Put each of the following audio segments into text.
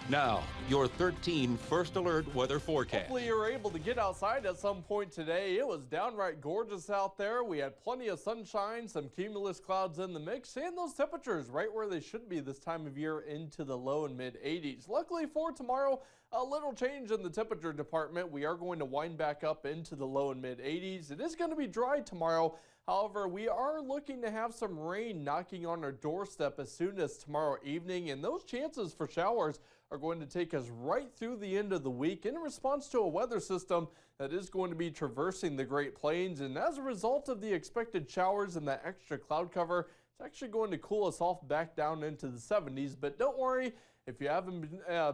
Now, your 13 First Alert weather forecast. Hopefully you're able to get outside at some point today. It was downright gorgeous out there. We had plenty of sunshine, some cumulus clouds in the mix, and those temperatures right where they should be this time of year into the low and mid 80s. Luckily for tomorrow, a little change in the temperature department. We are going to wind back up into the low and mid 80s. It is going to be dry tomorrow. However, we are looking to have some rain knocking on our doorstep as soon as tomorrow evening, and those chances for showers are going to take us right through the end of the week in response to a weather system that is going to be traversing the Great Plains. And as a result of the expected showers and that extra cloud cover, it's actually going to cool us off back down into the 70s. But don't worry, if you haven't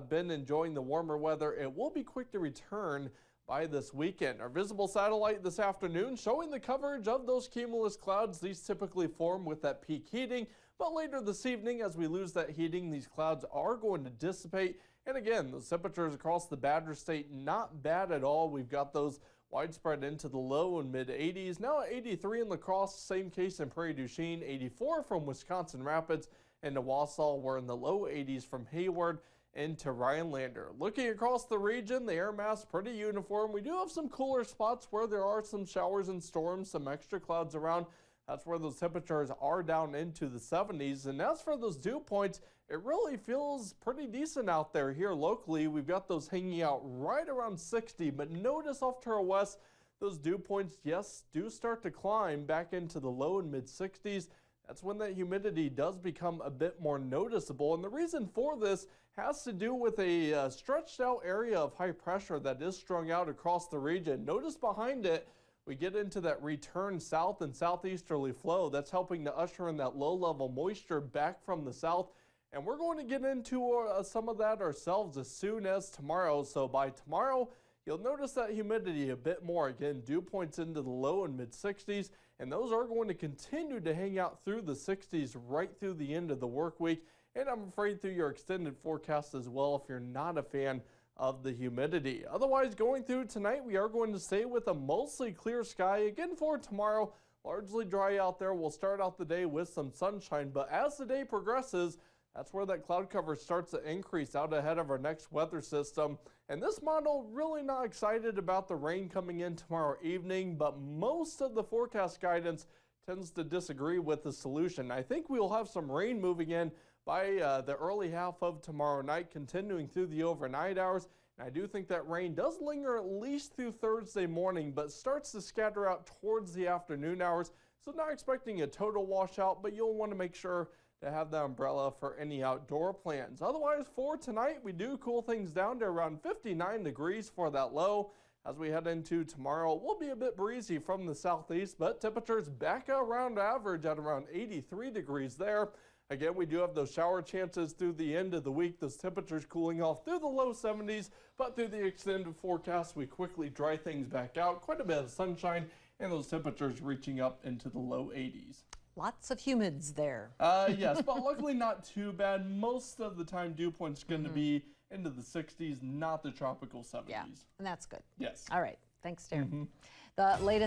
been enjoying the warmer weather, it will be quick to return by this weekend. Our visible satellite this afternoon showing the coverage of those cumulus clouds. These typically form with that peak heating, but later this evening, as we lose that heating, these clouds are going to dissipate. And again, those temperatures across the Badger State, not bad at all. We've got those widespread into the low and mid 80s. Now at 83 in La Crosse, same case in Prairie du Chien, 84 from Wisconsin Rapids, and to Wausau, we're in the low 80s from Hayward into Rhinelander. Looking across the region, the air mass pretty uniform. We do have some cooler spots where there are some showers and storms, some extra clouds around. That's where those temperatures are down into the 70s. And as for those dew points, it really feels pretty decent out there here locally. We've got those hanging out right around 60, but notice off to our west, those dew points, yes, do start to climb back into the low and mid 60s. That's when that humidity does become a bit more noticeable. And the reason for this has to do with a stretched out area of high pressure that is strung out across the region. Notice behind it, we get into that return south and southeasterly flow. That's helping to usher in that low level moisture back from the south. And we're going to get into some of that ourselves as soon as tomorrow. So by tomorrow, you'll notice that humidity a bit more. Again, dew points into the low and mid 60s, and those are going to continue to hang out through the 60s right through the end of the work week. And I'm afraid through your extended forecast as well if you're not a fan of the humidity. Otherwise, going through tonight, we are going to stay with a mostly clear sky. Again, for tomorrow, largely dry out there. We'll start out the day with some sunshine, but as the day progresses, that's where that cloud cover starts to increase out ahead of our next weather system. And this model, really not excited about the rain coming in tomorrow evening, but most of the forecast guidance tends to disagree with the solution. I think we'll have some rain moving in by the early half of tomorrow night, continuing through the overnight hours. And I do think that rain does linger at least through Thursday morning, but starts to scatter out towards the afternoon hours. So not expecting a total washout, but you'll want to make sure to have the umbrella for any outdoor plans. Otherwise, for tonight, we do cool things down to around 59 degrees for that low. As we head into tomorrow, we'll be a bit breezy from the southeast, but temperatures back around average at around 83 degrees there. Again, we do have those shower chances through the end of the week. Those temperatures cooling off through the low 70s, but through the extended forecast, we quickly dry things back out. Quite a bit of sunshine, and those temperatures reaching up into the low 80s. Lots of humids there. Yes, but luckily not too bad. Most of the time, dew point's going to be into the 60s, not the tropical 70s. Yeah, and that's good. Yes. All right. Thanks, Darren. The latest